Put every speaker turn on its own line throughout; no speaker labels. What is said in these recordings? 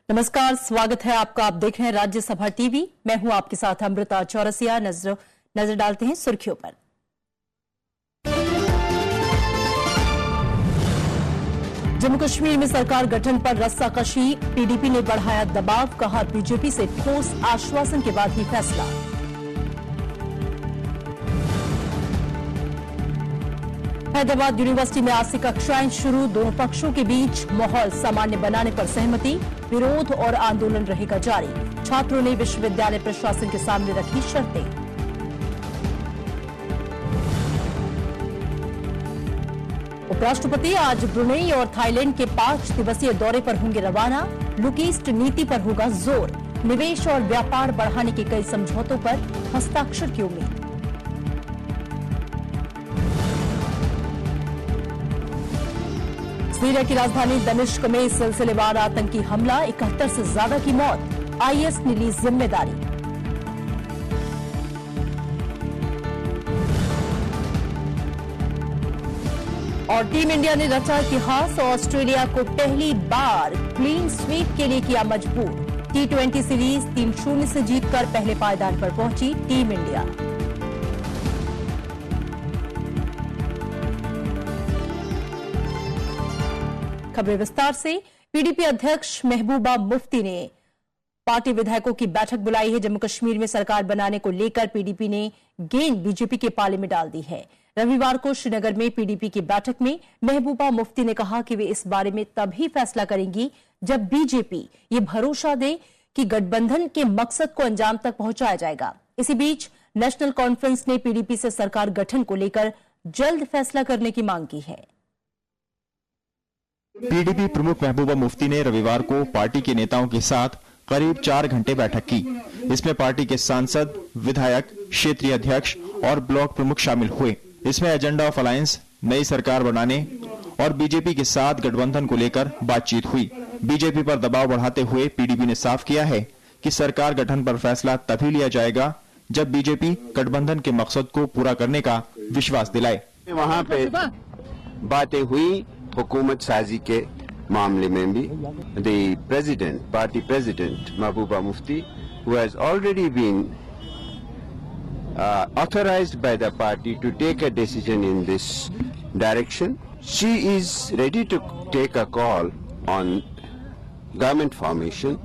नमस्कार, स्वागत है आपका। आप देख रहे हैं राज्यसभा टीवी। मैं हूं आपके साथ अमृता चौरसिया। नजर डालते हैं सुर्खियों पर। जम्मू कश्मीर में सरकार गठन पर रस्साकशी, पीडीपी ने बढ़ाया दबाव, कहा बीजेपी से ठोस आश्वासन के बाद ही फैसला। हैदराबाद यूनिवर्सिटी में आज से कक्षाएं शुरू, दोनों पक्षों के बीच माहौल सामान्य बनाने पर सहमति। विरोध और आंदोलन रहेगा जारी, छात्रों ने विश्वविद्यालय प्रशासन के सामने रखी शर्तें। उपराष्ट्रपति आज ब्रुनेई और थाईलैंड के 5 दिवसीय दौरे पर होंगे रवाना। लुक ईस्ट नीति पर होगा जोर, निवेश और व्यापार बढ़ाने के कई समझौतों पर हस्ताक्षर की उम्मीद। सीरिया की राजधानी दमिश्क में सिलसिलेवार आतंकी हमला, 71 से ज्यादा की मौत, आईएस ने ली जिम्मेदारी। और टीम इंडिया ने रचा इतिहास, ऑस्ट्रेलिया को पहली बार क्लीन स्वीप के लिए किया मजबूर। T20 सीरीज 3-0 से जीतकर पहले पायदान पर पहुंची टीम इंडिया। खबरें विस्तार से। पीडीपी अध्यक्ष महबूबा मुफ्ती ने पार्टी विधायकों की बैठक बुलाई है। जम्मू कश्मीर में सरकार बनाने को लेकर पीडीपी ने गेंद बीजेपी के पाले में डाल दी है। रविवार को श्रीनगर में पीडीपी की बैठक में महबूबा मुफ्ती ने कहा कि वे इस बारे में तभी फैसला करेंगी जब बीजेपी ये भरोसा दे कि गठबंधन के मकसद को अंजाम तक पहुंचाया जाएगा। इसी बीच नेशनल कॉन्फ्रेंस ने पीडीपी से सरकार गठन को लेकर जल्द फैसला करने की मांग की है।
पीडीपी प्रमुख महबूबा मुफ्ती ने रविवार को पार्टी के नेताओं के साथ करीब 4 घंटे बैठक की। इसमें पार्टी के सांसद, विधायक, क्षेत्रीय अध्यक्ष और ब्लॉक प्रमुख शामिल हुए। इसमें एजेंडा ऑफ अलायंस, नई सरकार बनाने और बीजेपी के साथ गठबंधन को लेकर बातचीत हुई। बीजेपी पर दबाव बढ़ाते हुए पीडीपी ने साफ किया है कि सरकार गठन पर फैसला तभी लिया जाएगा जब बीजेपी गठबंधन के मकसद को पूरा करने का विश्वास दिलाए।
वहाँ पे बातें हुई हुकूमत साजी के मामले में भी। The president, party president Mehbooba Mufti, who has already been authorized by the party to take a decision in this direction. She is ready to take a call on government formation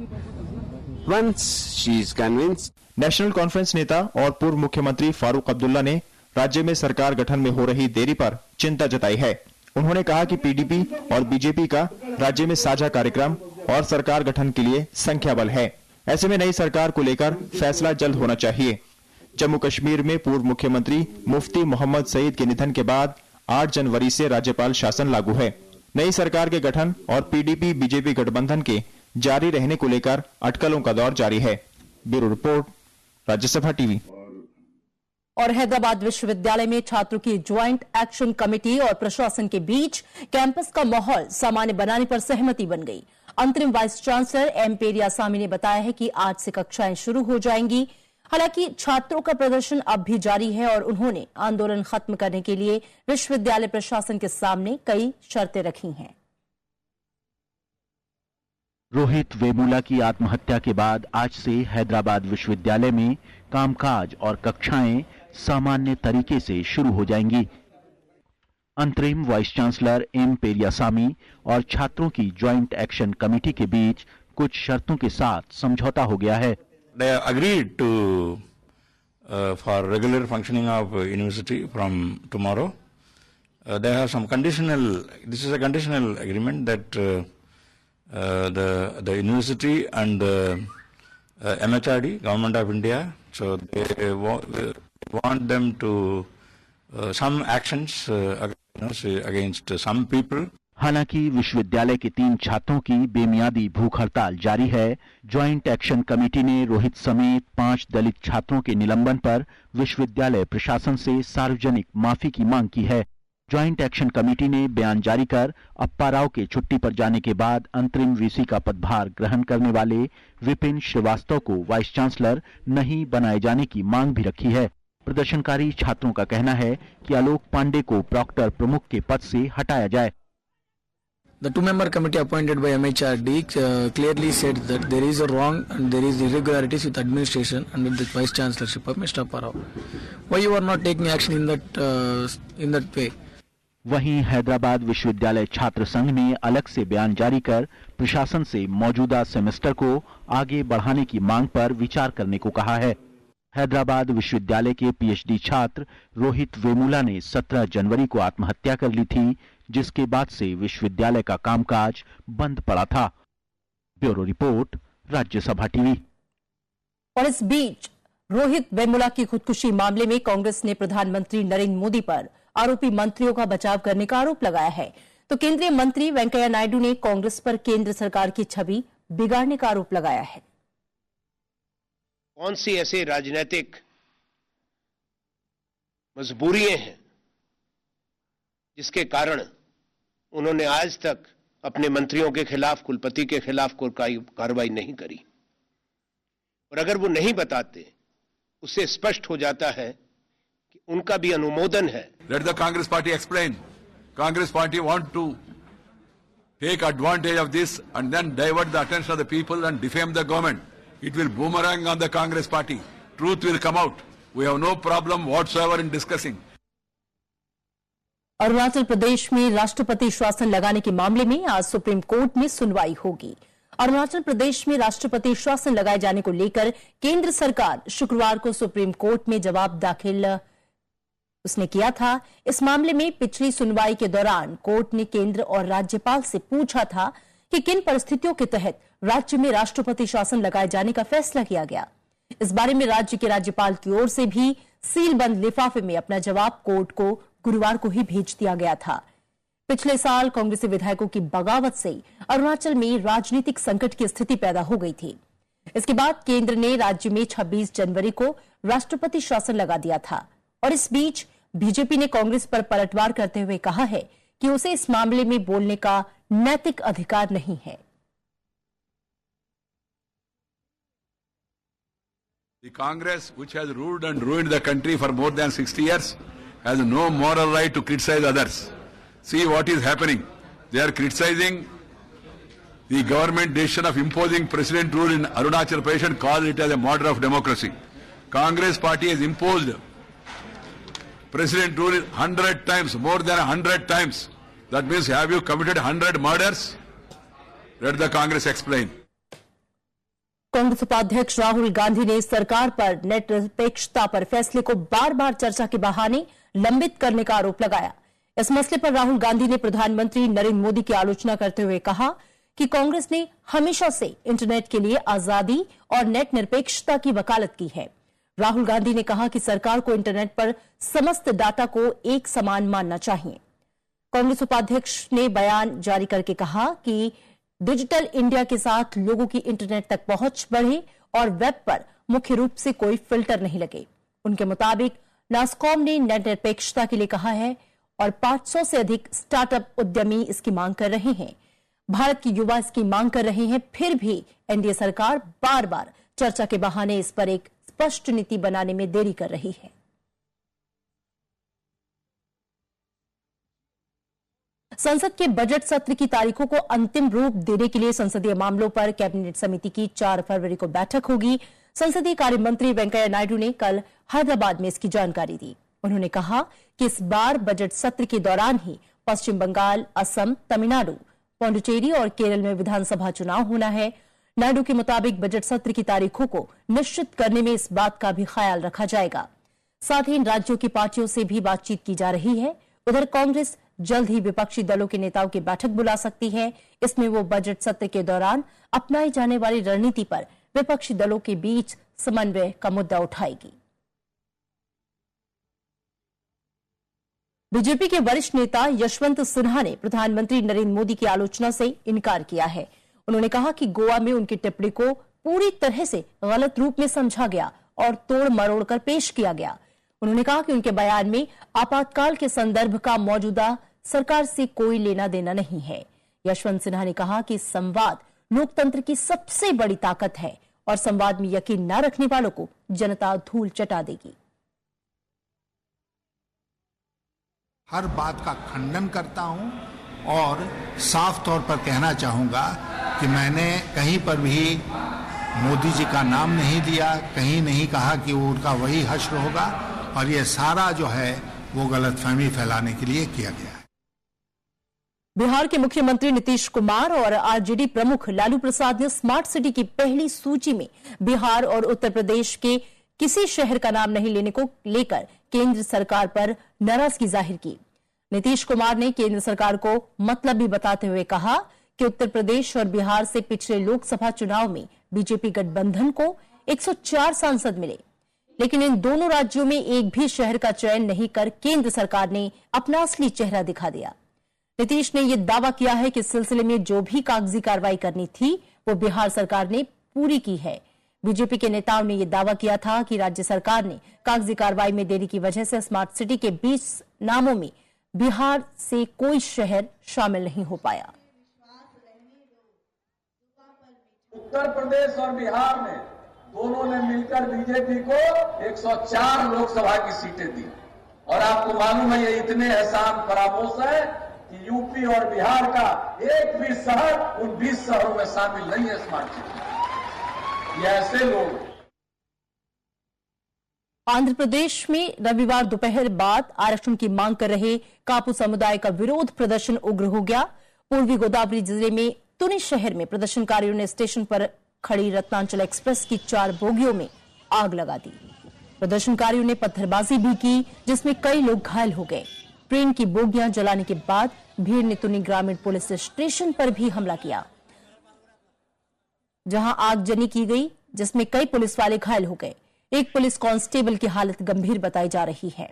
once she is convinced.
National conference नेता और पूर्व मुख्यमंत्री फारूक अब्दुल्ला ने राज्य में सरकार गठन में हो रही देरी पर चिंता जताई है। उन्होंने कहा कि पीडीपी और बीजेपी का राज्य में साझा कार्यक्रम और सरकार गठन के लिए संख्या बल है। ऐसे में नई सरकार को लेकर फैसला जल्द होना चाहिए। जम्मू कश्मीर में पूर्व मुख्यमंत्री मुफ्ती मोहम्मद सईद के निधन के बाद 8 जनवरी से राज्यपाल शासन लागू है। नई सरकार के गठन और पीडीपी बीजेपी गठबंधन के जारी रहने को लेकर अटकलों का दौर जारी है। Bureau report, Rajya Sabha TV.
और हैदराबाद विश्वविद्यालय में छात्रों की ज्वाइंट एक्शन कमेटी और प्रशासन के बीच कैंपस का माहौल सामान्य बनाने पर सहमति बन गई। अंतरिम वाइस चांसलर एम पेरियासामी ने बताया है कि आज से कक्षाएं शुरू हो जाएंगी। हालांकि छात्रों का प्रदर्शन अब भी जारी है और उन्होंने आंदोलन खत्म करने के लिए विश्वविद्यालय प्रशासन के सामने कई शर्तें रखी हैं।
रोहित वेमुला की आत्महत्या के बाद आज से हैदराबाद विश्वविद्यालय में कामकाज और कक्षाएं सामान्य तरीके से शुरू हो जाएंगी। अंतरिम वाइस चांसलर एम पेरियासामी और छात्रों की ज्वाइंट एक्शन कमेटी के बीच कुछ शर्तों के साथ समझौता हो गया है।
They agreed to for regular functioning of university from tomorrow. They have some conditional. This is a conditional agreement that the university and the MHRD, Government of India, so they want them to some actions against some people.
हालांकि विश्वविद्यालय के 3 छात्रों की बेमियादी भूख हड़ताल जारी है। Joint action committee ने रोहित समेत 5 दलित छात्रों के निलंबन पर विश्वविद्यालय प्रशासन से सार्वजनिक माफी की मांग की है। ज्वाइंट एक्शन कमेटी ने बयान जारी कर अप्पा राव के छुट्टी पर जाने के बाद अंतरिम वीसी का पदभार ग्रहण करने वाले विपिन श्रीवास्तव को वाइस चांसलर नहीं बनाए जाने की मांग भी रखी है। प्रदर्शनकारी छात्रों का कहना है कि आलोक पांडे को प्रॉक्टर प्रमुख के पद से हटाया जाए।
The two-member committee appointed by MHRD clearly said that there is a wrong and there is irregularities with administration under the Vice Chancellorship of Mr. Parao. Why you are not taking action in that way?
वहीं हैदराबाद विश्वविद्यालय छात्र संघ ने अलग से बयान जारी कर प्रशासन से मौजूदा सेमेस्टर को आगे बढ़ाने की मांग पर विचार करने को कहा है। हैदराबाद विश्वविद्यालय के पीएचडी छात्र रोहित वेमुला ने 17 जनवरी को आत्महत्या कर ली थी, जिसके बाद से विश्वविद्यालय का कामकाज बंद पड़ा था। Bureau report, Rajya Sabha TV.
और इस बीच रोहित वेमुला की खुदकुशी मामले में कांग्रेस ने प्रधानमंत्री नरेंद्र मोदी पर आरोपी मंत्रियों का बचाव करने का आरोप लगाया है। तो केंद्रीय मंत्री वेंकैया नायडू ने कांग्रेस पर केंद्र सरकार की छवि बिगाड़ने का आरोप लगाया है।
कौन सी ऐसी राजनीतिक मजबूरियां हैं जिसके कारण उन्होंने आज तक अपने मंत्रियों के खिलाफ, कुलपति के खिलाफ कोई कार्रवाई नहीं करी। और अगर वो नहीं बताते, उससे स्पष्ट हो जाता है कि उनका भी अनुमोदन है।
Let the Congress party explain. Congress party want to take advantage of this and then divert the attention of the people and defame the government. It will boomerang on the Congress party. Truth will come out. We have no problem whatsoever in discussing.
Arunachal Pradesh में राष्ट्रपति शासन लगाने के मामले में आज supreme court में सुनवाई होगी। अरुणाचल प्रदेश में राष्ट्रपति शासन लगाए जाने को लेकर केंद्र सरकार शुक्रवार को सुप्रीम कोर्ट में जवाब दाखिल उसने किया था। इस मामले में पिछली सुनवाई के दौरान कोर्ट ने केंद्र और राज्यपाल से पूछा था कि किन परिस्थितियों के तहत राज्य में राष्ट्रपति शासन लगाए जाने का फैसला किया गया। इस बारे में राज्य के राज्यपाल की ओर से भी सीलबंद लिफाफे में अपना जवाब कोर्ट को गुरुवार को ही भेज दिया गया था। पिछले साल कांग्रेसी विधायकों की बगावत से अरुणाचल में राजनीतिक संकट की स्थिति पैदा हो गई थी। इसके बाद केंद्र ने राज्य में 26 जनवरी को राष्ट्रपति शासन लगा दिया था और इस बीच बीजेपी ने कांग्रेस पर पलटवार करते हुए कहा है कि उसे इस मामले में बोलने का नैतिक अधिकार नहीं है।
The Congress, which has ruled and ruined the country for more than 60 years, has no moral right to criticize others. See what is happening. They are criticizing the government decision of imposing president rule in Arunachal Pradesh and call it as a model of democracy. Congress party has imposed president rule 100 times, more than 100 times. That means, have you committed 100 murders? Let the Congress explain.
Congress उपाध्यक्ष राहुल गांधी ने सरकार पर net निरपेक्षता पर फैसले को बार बार चर्चा के बहाने लंबित करने का आरोप लगाया। इस मसले पर राहुल गांधी ने प्रधानमंत्री नरेंद्र मोदी की आलोचना करते हुए कहा कि कांग्रेस ने हमेशा से इंटरनेट के लिए आजादी और नेट निरपेक्षता की वकालत की है। राहुल गांधी ने कहा कि सरकार को इंटरनेट पर समस्त डाटा को एक समान मानना चाहिए। कांग्रेस उपाध्यक्ष ने बयान जारी करके कहा कि डिजिटल इंडिया के साथ लोगों की इंटरनेट तक पहुंच बढ़े और वेब पर मुख्य रूप से कोई फिल्टर नहीं लगे। उनके मुताबिक नासकॉम ने नेट निरपेक्षता के लिए कहा है और 500 से अधिक स्टार्टअप उद्यमी इसकी मांग कर रहे हैं। भारत की युवा इसकी मांग कर रहे हैं, फिर भी एनडीए सरकार बार बार चर्चा के बहाने इस पर एक स्पष्ट नीति बनाने में देरी कर रही है। संसद के बजट सत्र की तारीखों को अंतिम रूप देने के लिए संसदीय मामलों पर कैबिनेट समिति की 4 फरवरी को बैठक होगी। संसदीय कार्य मंत्री वेंकैया नायडू ने कल हैदराबाद में इसकी जानकारी दी। उन्होंने कहा कि इस बार बजट सत्र के दौरान ही पश्चिम बंगाल, असम, तमिलनाडु, पुडुचेरी और केरल में विधानसभा चुनाव होना है। नायडू के मुताबिक बजट सत्र की तारीखों को निश्चित करने में इस बात का भी ख्याल रखा जाएगा। साथ ही इन राज्यों की पार्टियों से भी बातचीत की जा रही है। उधर कांग्रेस जल्द ही विपक्षी दलों के नेताओं की बैठक बुला सकती है। इसमें वो बजट सत्र के दौरान अपनाई जाने वाली रणनीति पर विपक्षी दलों के बीच समन्वय का मुद्दा उठाएगी। बीजेपी के वरिष्ठ नेता यशवंत सिन्हा ने प्रधानमंत्री नरेंद्र मोदी की आलोचना से इनकार किया है। उन्होंने कहा कि गोवा में उनकी टिप्पणी को पूरी तरह से गलत रूप में समझा गया और तोड़ मरोड़ कर पेश किया गया। उन्होंने कहा कि उनके बयान में आपातकाल के संदर्भ का मौजूदा सरकार से कोई लेना देना नहीं है। यशवंत सिन्हा ने कहा कि संवाद लोकतंत्र की सबसे बड़ी ताकत है और संवाद में यकीन न रखने वालों को जनता धूल चटा देगी।
हर बात का खंडन करता हूं और साफ तौर पर कहना चाहूँगा कि मैंने कहीं पर भी मोदी जी का नाम नहीं लिया, कहीं नहीं कहा कि वो उनका वही हश्र होगा, और ये सारा जो है वो गलतफहमी फैलाने के लिए किया गया है।
बिहार के मुख्यमंत्री नीतीश कुमार और आरजेडी प्रमुख लालू प्रसाद ने स्मार्ट सिटी की पहली सूची में बिहार और उत्तर प्रदेश के किसी शहर का नाम नहीं लेने को लेकर केंद्र सरकार पर नाराजगी जाहिर की। नीतीश कुमार ने केंद्र सरकार को मतलबी बताते हुए कहा कि उत्तर प्रदेश और बिहार से पिछले लोकसभा चुनाव में बीजेपी गठबंधन को 104 सांसद मिले, लेकिन इन दोनों राज्यों में एक भी शहर का चयन नहीं कर केंद्र सरकार ने अपना असली चेहरा दिखा दिया। नीतीश ने यह दावा किया है कि इस सिलसिले में जो भी कागजी कार्रवाई करनी थी वो बिहार सरकार ने पूरी की है। बीजेपी के नेताओं ने यह दावा किया था कि राज्य सरकार ने कागजी कार्रवाई में देरी की वजह से स्मार्ट सिटी के 20 नामों में बिहार से कोई शहर शामिल नहीं हो पाया।
उत्तर प्रदेश और बिहार में दोनों ने मिलकर बीजेपी को 104 लोकसभा की सीटें दी, और आपको मालूम है ये इतने एहसान फरामोश है कि यूपी और बिहार का एक भी शहर उन 20 शहरों में शामिल नहीं है स्मार्ट सिटी। ये ऐसे लोग।
आंध्र प्रदेश में रविवार दोपहर बाद आरक्षण की मांग कर रहे कापू समुदाय का विरोध प्रदर्शन उग्र हो गया। पूर्वी गोदावरी जिले में तुनी शहर में प्रदर्शनकारियों ने स्टेशन पर खड़ी रत्नाचल एक्सप्रेस की 4 बोगियों में आग लगा दी। प्रदर्शनकारियों ने पत्थरबाजी भी की, जिसमें कई लोग घायल हो गए। ट्रेन की बोगियां जलाने के बाद भीड़ ने तुनी ग्रामीण पुलिस स्टेशन पर भी हमला किया, जहां आगजनी की गई, जिसमें कई पुलिस वाले घायल हो गए। एक पुलिस कांस्टेबल की हालत गंभीर बताई जा रही है।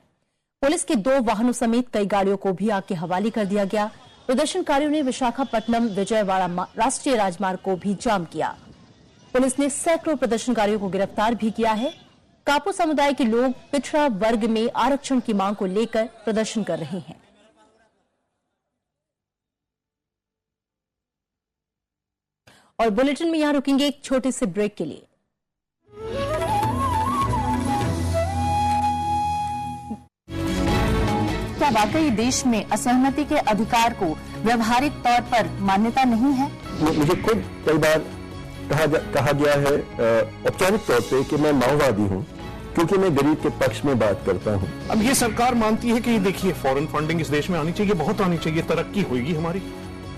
पुलिस के 2 वाहनों समेत कई गाड़ियों को भी आग के हवाले कर दिया गया। प्रदर्शनकारियों ने विशाखापट्टनम विजयवाड़ा राष्ट्रीय राजमार्ग को भी जाम किया। पुलिस ने सैकड़ों प्रदर्शनकारियों को गिरफ्तार भी किया है। कापू समुदाय के लोग पिछड़ा वर्ग में आरक्षण की मांग को लेकर प्रदर्शन कर रहे हैं। और बुलेटिन में यहां रुकेंगे एक छोटे से ब्रेक के लिए। क्या वाकई देश में असहमति के अधिकार को व्यवहारिक तौर पर मान्यता नहीं है?
मुझे खुद कई बार कहा गया है औपचारिक तौर पे कि मैं माओवादी हूँ, क्योंकि मैं गरीब के पक्ष में बात करता हूँ।
अब ये सरकार मानती है कि देखिए फॉरेन फंडिंग इस देश में आनी चाहिए, बहुत आनी चाहिए, तरक्की होगी हमारी,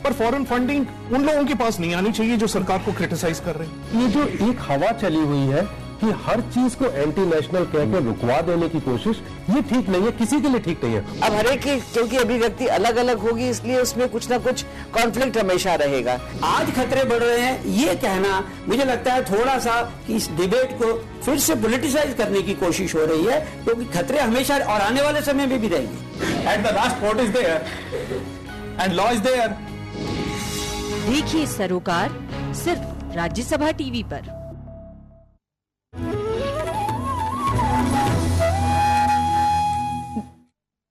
पर फॉरेन फंडिंग उन लोगों के पास नहीं आनी चाहिए जो सरकार को क्रिटिसाइज कर रहे हैं।
ये जो एक हवा चली हुई है कि हर चीज को एंटी नेशनल कहकर रुकवा देने की कोशिश, ये ठीक नहीं है, किसी के लिए ठीक नहीं है।
अब हर एक की क्योंकि अभिव्यक्ति अलग अलग होगी, इसलिए उसमें कुछ ना कुछ कॉन्फ्लिक्ट हमेशा रहेगा।
आज खतरे बढ़ रहे हैं, ये कहना मुझे लगता है थोड़ा सा कि इस डिबेट को फिर से पॉलिटिसाइज करने की कोशिश हो रही है, क्योंकि खतरे हमेशा और आने वाले समय में भी रहेंगे।
At the last court is there and law is there.
देखिए सरोकार सिर्फ राज्यसभा टीवी पर।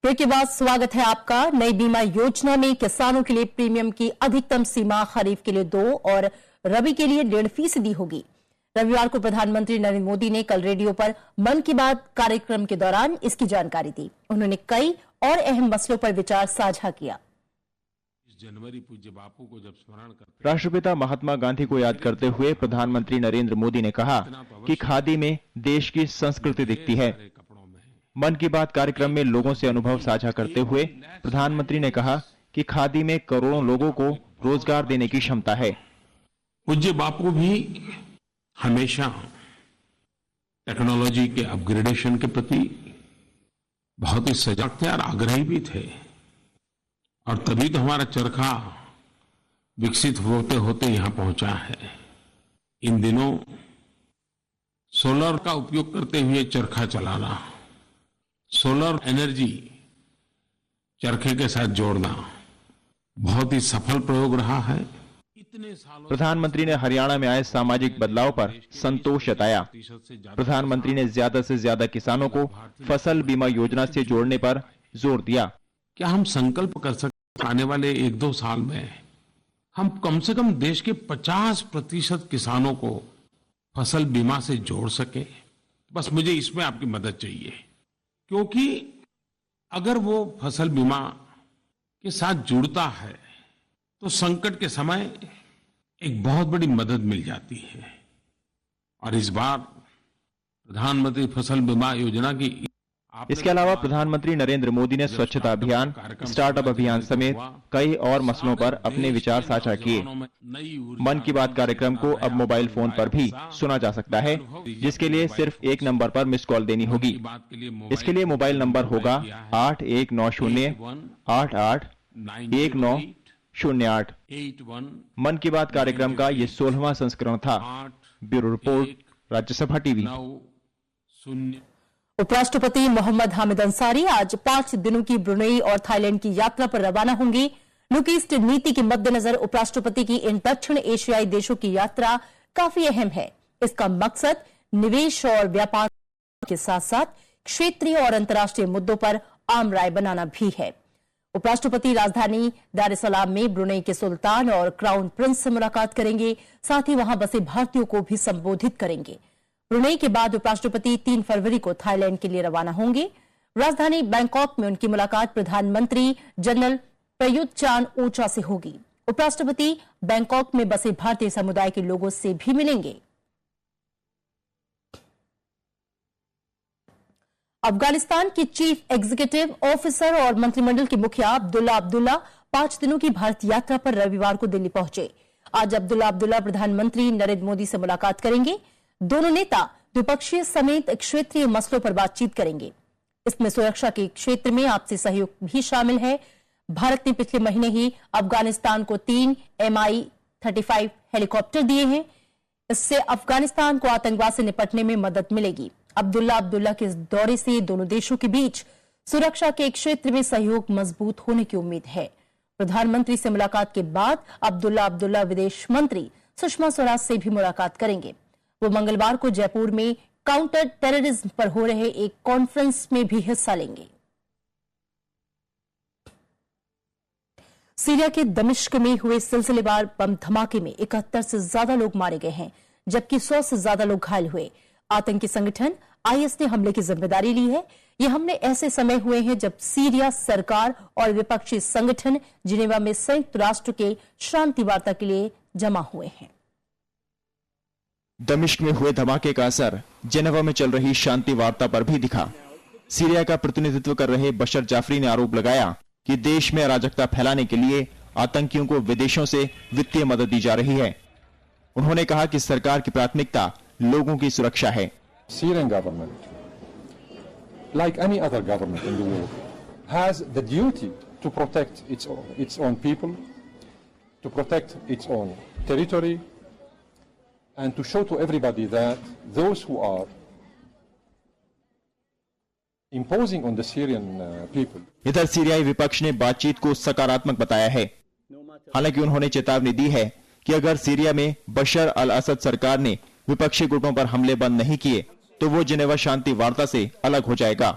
ब्रेक के बाद स्वागत है आपका। नई बीमा योजना में किसानों के लिए प्रीमियम की अधिकतम सीमा खरीफ के लिए 2 और रबी के लिए 1.5% होगी। रविवार को प्रधानमंत्री नरेंद्र मोदी ने कल रेडियो पर मन की बात कार्यक्रम के दौरान इसकी जानकारी दी। उन्होंने कई और अहम मसलों पर विचार साझा किया।
जनवरी पूज्य बापू को जब स्मरण करते,
राष्ट्रपिता महात्मा गांधी को याद करते हुए प्रधानमंत्री नरेंद्र मोदी ने कहा कि खादी में देश की संस्कृति दिखती है। मन की बात कार्यक्रम में लोगों से अनुभव साझा करते हुए प्रधानमंत्री ने कहा कि खादी में करोड़ों लोगों को रोजगार देने की क्षमता है।
पूज्य बापू भी हमेशा टेक्नोलॉजी के अपग्रेडेशन के प्रति बहुत ही सजग थे और आग्रही भी थे, और तभी तो हमारा चरखा विकसित होते होते यहां पहुंचा है। इन दिनों सोलर का उपयोग करते हुए चरखा चलाना, सोलर एनर्जी चरखे के साथ जोड़ना बहुत ही सफल प्रयोग रहा है।
प्रधानमंत्री ने हरियाणा में आए सामाजिक बदलाव पर संतोष जताया। प्रधानमंत्री ने ज्यादा से ज्यादा किसानों को फसल बीमा योजना से जोड़ने पर जोर दिया।
क्या हम संकल्प कर सकते आने वाले 1-2 साल में हम कम से कम देश के 50% किसानों को फसल बीमा से जोड़ सके? बस मुझे इसमें आपकी मदद चाहिए, क्योंकि अगर वो फसल बीमा के साथ जुड़ता है
तो संकट के समय एक बहुत बड़ी मदद मिल जाती है। और इस बार प्रधानमंत्री फसल बीमा योजना की
इसके अलावा प्रधानमंत्री नरेंद्र मोदी ने स्वच्छता अभियान, स्टार्टअप अभियान समेत कई और मसलों पर अपने विचार साझा किए। मन की बात कार्यक्रम को अब मोबाइल फोन पर भी सुना जा सकता है, जिसके लिए सिर्फ एक नंबर पर मिस कॉल देनी होगी। इसके लिए मोबाइल नंबर होगा 8190881908। मन की बात कार्यक्रम का ये 16वां संस्करण था। Bureau report, Rajya Sabha TV.
उपराष्ट्रपति मोहम्मद हामिद अंसारी आज 5 दिनों की ब्रुनेई और थाईलैंड की यात्रा पर रवाना होंगे। लुक ईस्ट नीति के मद्देनजर उपराष्ट्रपति की इन दक्षिण एशियाई देशों की यात्रा काफी अहम है। इसका मकसद निवेश और व्यापार के साथ साथ क्षेत्रीय और अंतर्राष्ट्रीय मुद्दों पर आम राय बनाना भी है। उपराष्ट्रपति राजधानी दार एस सलाम में ब्रुनेई के सुल्तान और क्राउन प्रिंस से मुलाकात करेंगे। साथ ही वहां बसे भारतीयों को भी संबोधित करेंगे। ब्रुनेई के बाद उपराष्ट्रपति 3 फरवरी को थाईलैंड के लिए रवाना होंगे। राजधानी बैंकॉक में उनकी मुलाकात प्रधानमंत्री जनरल प्रयुत चान-ओ-चा से होगी। उपराष्ट्रपति बैंकॉक में बसे भारतीय समुदाय के लोगों से भी मिलेंगे। अफगानिस्तान के चीफ एग्जीक्यूटिव ऑफिसर और मंत्रिमंडल के मुखिया अब्दुल्ला अब्दुल्ला 5 दिनों की भारत यात्रा पर रविवार को दिल्ली पहुंचे। आज अब्दुल्ला अब्दुल्ला प्रधानमंत्री नरेंद्र मोदी से मुलाकात करेंगे। दोनों नेता द्विपक्षीय समेत क्षेत्रीय मसलों पर बातचीत करेंगे। इसमें सुरक्षा के क्षेत्र में आपसी सहयोग भी शामिल है। भारत ने पिछले महीने ही अफगानिस्तान को 3 Mi-35 हेलीकॉप्टर दिए हैं। इससे अफगानिस्तान को आतंकवाद से निपटने में मदद मिलेगी। अब्दुल्ला अब्दुल्ला के इस दौरे से दोनों देशों के बीच सुरक्षा के क्षेत्र में सहयोग मजबूत होने की उम्मीद है। प्रधानमंत्री से मुलाकात के बाद अब्दुल्ला अब्दुल्ला विदेश मंत्री सुषमा स्वराज से भी मुलाकात करेंगे। वो मंगलवार को जयपुर में काउंटर टेररिज्म पर हो रहे एक कॉन्फ्रेंस में भी हिस्सा लेंगे। सीरिया के दमिश्क में हुए सिलसिलेवार बम धमाके में 71 से ज्यादा लोग मारे गए हैं, जबकि 100 से ज्यादा लोग घायल हुए। आतंकी संगठन आईएस ने हमले की जिम्मेदारी ली है। ये हमले ऐसे समय हुए हैं जब सीरिया सरकार और विपक्षी संगठन जिनेवा में संयुक्त राष्ट्र के शांति वार्ता के लिए जमा हुए हैं।
दमिश्क में हुए धमाके का असर जिनेवा में चल रही शांति वार्ता पर भी दिखा। सीरिया का प्रतिनिधित्व कर रहे बशर जाफरी ने आरोप लगाया कि देश में अराजकता फैलाने के लिए आतंकियों को विदेशों से वित्तीय मदद दी जा रही है। उन्होंने कहा कि सरकार की प्राथमिकता लोगों की सुरक्षा है।
Syrian government, like any other government in the world, has the duty to protect its own people, to protect its own territory, and to show to everybody that those who are imposing on the Syrian people.
इधर सीरियाई विपक्ष ने बातचीत को सकारात्मक बताया है। हालांकि उन्होंने चेतावनी दी है कि अगर सीरिया में बशर अल असद सरकार ने विपक्षी गुटों पर हमले बंद नहीं किए तो वो जिनेवा शांति वार्ता से अलग हो जाएगा।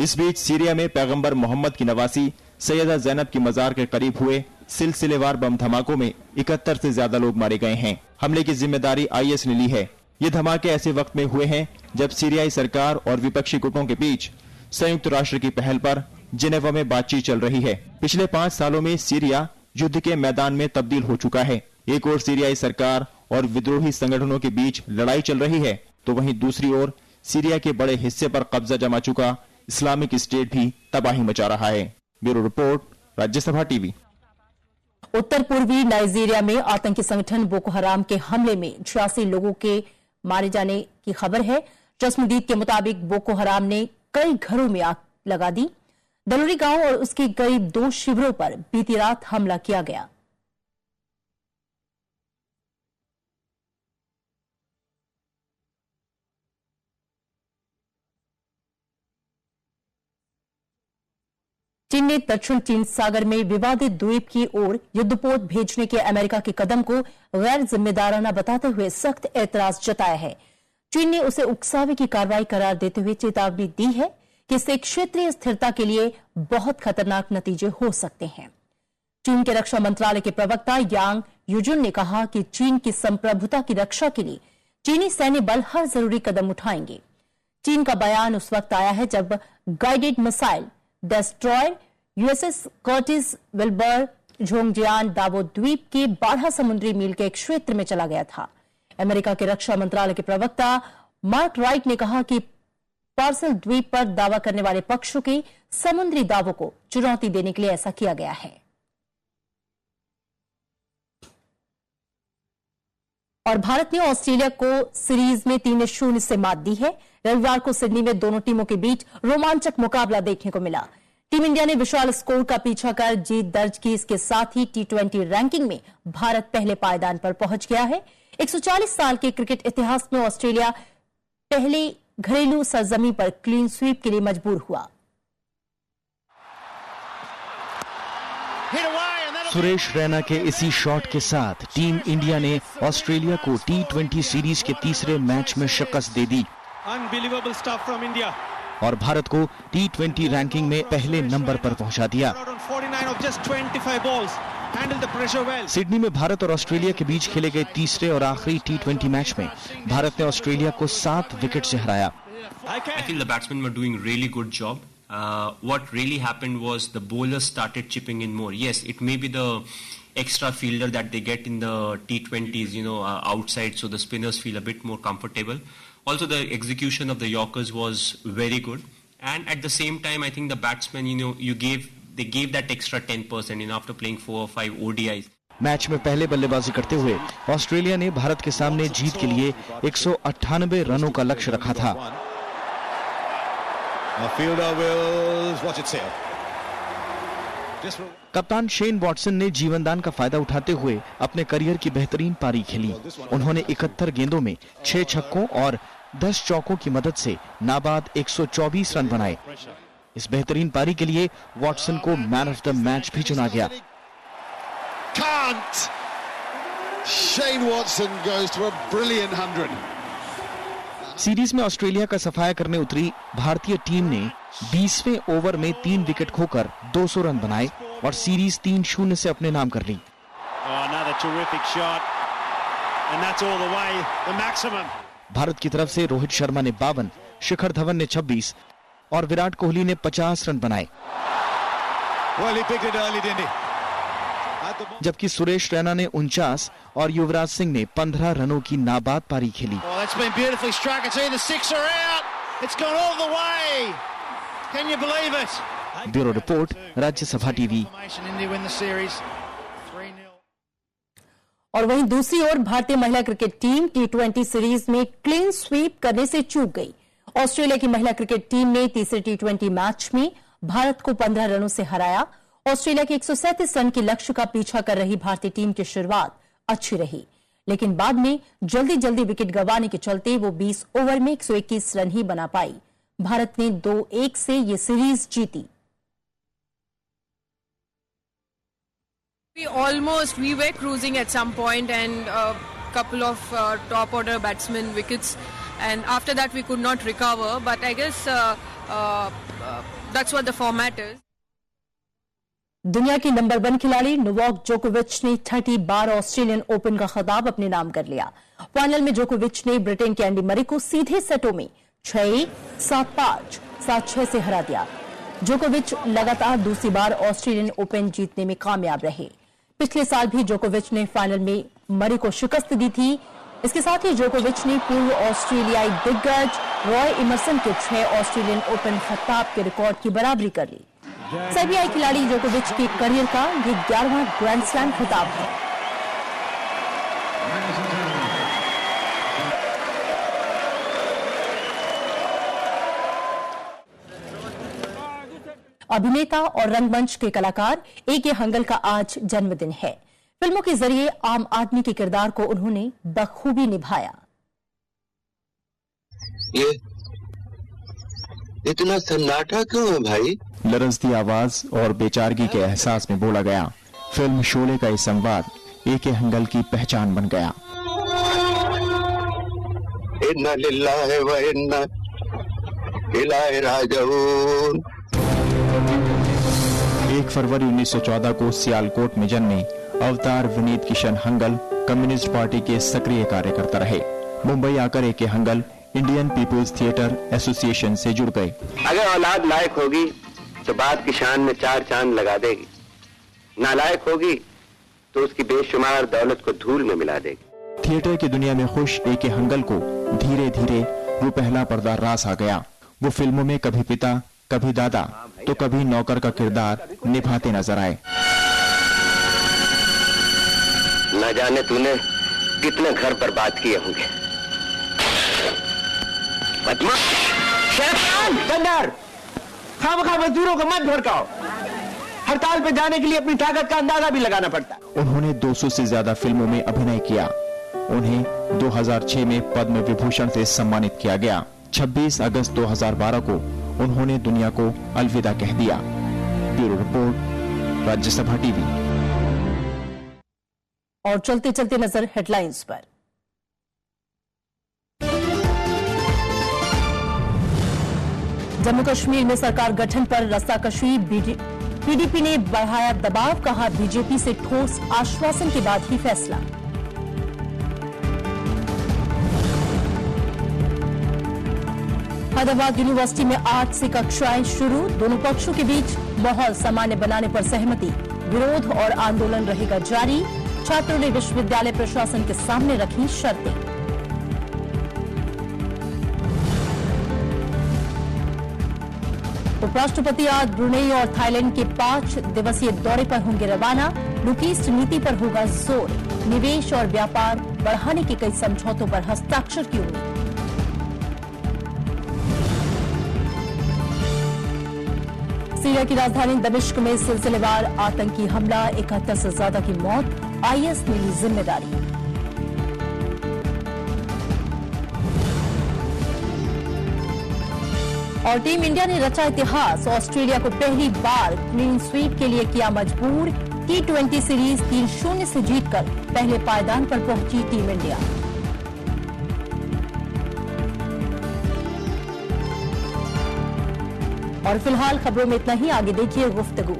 इस बीच सीरिया में पैगंबर मोहम्मद की नवासी सैयदा जैनब की मजार के करीब हुए सिलसिलेवार बम धमाकों में 71 से ज्यादा लोग मारे गए हैं। हमले की जिम्मेदारी आईएस ने ली है। ये धमाके ऐसे वक्त में हुए हैं जब सीरियाई सरकार और विपक्षी गुटों के बीच संयुक्त राष्ट्र की पहल पर जिनेवा में बातचीत चल रही है। पिछले 5 सालों में सीरिया युद्ध के मैदान में तब्दील हो चुका है। एक ओर सीरियाई सरकार और विद्रोही संगठनों के बीच लड़ाई चल रही है, तो वहीं दूसरी ओर सीरिया के बड़े हिस्से पर कब्जा जमा चुका इस्लामिक स्टेट भी तबाही मचा रहा है। Bureau report, Rajya Sabha TV.
उत्तर पूर्वी नाइजीरिया में आतंकी संगठन बोको हराम के हमले में 86 लोगों के मारे जाने की खबर है। जस्मदीद के मुताबिक बोको हराम ने कई घरों में आग लगा दी। दलोरी गांव और उसके करीब 2 शिविरों पर बीती रात हमला किया गया। चीन ने दक्षिण चीन सागर में विवादित द्वीप की ओर युद्धपोत भेजने के अमेरिका के कदम को गैर जिम्मेदाराना बताते हुए सख्त ऐतराज जताया है। चीन ने उसे उकसावे की कार्रवाई करार देते हुए चेतावनी दी है कि इससे क्षेत्रीय स्थिरता के लिए बहुत खतरनाक नतीजे हो सकते हैं। चीन के रक्षा मंत्रालय के प्रवक्ता यांग युजुन ने कहा कि चीन की संप्रभुता की रक्षा के लिए चीनी सैन्य बल हर जरूरी कदम उठाएंगे। चीन का बयान उस वक्त आया है जब guided missile destroyer USS Curtis Wilbur Zhongjian Dao द्वीप के 12 समुद्री मील के एक क्षेत्र में चला गया था। अमेरिका के रक्षा मंत्रालय के प्रवक्ता मार्क राइट ने कहा कि पार्सल द्वीप पर दावा करने वाले पक्षों के समुद्री दावों को चुनौती देने के लिए ऐसा किया गया है। और भारत ने ऑस्ट्रेलिया को सीरीज में 3-0 से मात दी है। रविवार को सिडनी में दोनों टीमों के बीच रोमांचक मुकाबला देखने को मिला। टीम इंडिया ने विशाल स्कोर का पीछा कर जीत दर्ज की। इसके साथ ही T20 रैंकिंग में भारत पहले पायदान पर पहुंच गया है। 140 साल के क्रिकेट इतिहास में ऑस्ट्रेलिया पहले घरेलू सरजमीं पर क्लीन स्वीप के लिए मजबूर हुआ।
सुरेश रैना के इसी शॉट के साथ टीम इंडिया ने ऑस्ट्रेलिया को T20 सीरीज के तीसरे मैच में शिकस्त दे दी और भारत को T20 रैंकिंग में पहले नंबर पर पहुंचा दिया। सिडनी में भारत और ऑस्ट्रेलिया के बीच खेले गए तीसरे और आखिरी T20 मैच में भारत ने ऑस्ट्रेलिया को 7 विकेट से हराया।
I feel the batsmen were doing really good job. What really happened was the bowlers started chipping in more. Yes, it may be the extra fielder that they get in the T20s, outside, so the spinners feel a bit more comfortable. Also, the execution of the Yorkers was very good. And at the same time, I think the batsmen, they gave that extra 10%, after playing 4 or 5 ODIs.
Match में पहले बल्लेबाजी करते हुए Australia ने भारत के सामने जीत के लिए 198 रनों का लक्ष्य रखा था। कप्तान शेन वॉटसन ने जीवनदान का फायदा उठाते हुए अपने करियर की बेहतरीन पारी खेली। उन्होंने 71 गेंदों में 6 छक्कों और 10 चौकों की मदद से नाबाद 124 रन बनाए। इस बेहतरीन पारी के लिए वॉटसन को मैन ऑफ द मैच भी चुना गया।
Shane Watson goes to a brilliant 100.
Series में ऑस्ट्रेलिया का सफाया करने उतरी भारतीय टीम ने 20वें ओवर में 3 विकेट खोकर 200 रन बनाए और सीरीज 3-0 से अपने नाम कर ली। भारत की तरफ से रोहित शर्मा ने 52, शिखर धवन ने 26 और विराट कोहली ने 50 रन बनाए। जबकि सुरेश रैना ने 49 और युवराज सिंह ने 15 रनों की नाबाद पारी खेली। Bureau report, Rajya Sabha TV.
और वहीं दूसरी ओर भारतीय महिला क्रिकेट टीम T20 सीरीज में क्लीन स्वीप करने से चूक गई। ऑस्ट्रेलिया की महिला क्रिकेट टीम ने तीसरे T20 मैच में भारत को 15 रनों से हराया। ऑस्ट्रेलिया के 137 रन के लक्ष्य का पीछा कर रही भारतीय टीम की शुरुआत अच्छी रही, लेकिन बाद में जल्दी विकेट गंवाने के चलते वो 20 ओवर में 121 रन ही बना पाई। भारत ने 2-1 से ये सीरीज जीती।
We were cruising at some point and a couple of top order batsmen wickets, and after that we could not recover, but I guess that's what the format is.
दुनिया की number 1 खिलाड़ी Novak जोकोविच ने 30 बार Australian open का खिताब अपने नाम कर लिया। फाइनल में जोकोविच ने ब्रिटेन के एंडी मरी को सीधे सेटों में 6-1, 7-5, 7-6 से हरा दिया। जोकोविच लगातार दूसरी बार ऑस्ट्रेलियन ओपन जीतने में कामयाब रहे। पिछले साल भी जोकोविच ने फाइनल में मरी को शिकस्त दी थी। इसके साथ ही जोकोविच ने पूर्व ऑस्ट्रेलियाई दिग्गज रॉय इमर्सन के 6 ऑस्ट्रेलियन ओपन खिताब के रिकॉर्ड की बराबरी कर ली। सर्बियाई खिलाड़ी जोकोविच के करियर का ये 11वां ग्रैंड स्लैम खिताब है। अभिनेता और रंगमंच के कलाकार A.K. हंगल का आज जन्मदिन है। फिल्मों के जरिए आम आदमी के किरदार को उन्होंने बखूबी निभाया।
ये इतना सन्नाटा क्यों है भाई?
लरजती आवाज और बेचारगी के एहसास में बोला गया। फिल्म शोले का ये संवाद A.K. हंगल की पहचान बन गया।
इन्ना लिल्लाहि व इन्ना इलैहि राजिऊन।
1 फरवरी 1914 को सियालकोट में जन्मे अवतार विनीत किशन हंगल कम्युनिस्ट पार्टी के सक्रिय कार्यकर्ता रहे। मुंबई आकर A K. Hangal Indian people's theatre association से जुड़ गए।
अगर औलाद लायक होगी तो बाप की शान में 4 चांद लगा देगी, नालायक होगी तो उसकी बेशुमार दौलत को धूल में मिला देगी।
थिएटर की दुनिया में खुश ए.के. हंगल को धीरे धीरे रुपहला पर्दा रास आ गया। वो फिल्मों में कभी पिता, कभी दादा तो कभी नौकर का किरदार निभाते नजर आए।
न जाने तूने कितने घर बर्बाद किए होंगे। बदमाश, शैतान, गद्दार, खामखा मजदूरों को मत भड़काओ। हड़ताल पे जाने के लिए अपनी ताकत का अंदाजा भी लगाना पड़ता है।
उन्होंने 200 से ज्यादा फिल्मों में अभिनय किया। उन्हें 2006 में पद्म विभूषण से सम्मानित किया गया। 26 अगस्त 2012 को उन्होंने दुनिया को अलविदा कह दिया। Bureau report, Rajya Sabha TV.
और चलते चलते नजर हेडलाइंस पर। जम्मू कश्मीर में सरकार गठन पर रस्साकशी, पीडीपी ने बढ़ाया दबाव, कहा बीजेपी से ठोस आश्वासन के बाद ही फैसला। हैदराबाद यूनिवर्सिटी में आज से कक्षाएं शुरू, दोनों पक्षों के बीच माहौल सामान्य बनाने पर सहमति। विरोध और आंदोलन रहेगा जारी, छात्रों ने विश्वविद्यालय प्रशासन के सामने रखी शर्तें। उपराष्ट्रपति आज ब्रुनेई और थाईलैंड के 5 दिवसीय दौरे पर होंगे रवाना। लुक ईस्ट नीति पर होगा जोर, निवेश और व्यापार बढ़ाने के कई समझौतों पर हस्ताक्षर की उम्मीद। सीरिया की राजधानी दमिश्क में सिलसिलेवार आतंकी हमला, 71 से ज्यादा की मौत, आईएस ने ली जिम्मेदारी। और टीम इंडिया ने रचा इतिहास, ऑस्ट्रेलिया को पहली बार क्लीन स्वीप के लिए किया मजबूर। T20 सीरीज 3-0 से जीतकर पहले पायदान पर पहुंची टीम इंडिया। और फिलहाल खबरों में इतना ही, आगे देखिए गुफ्तगू।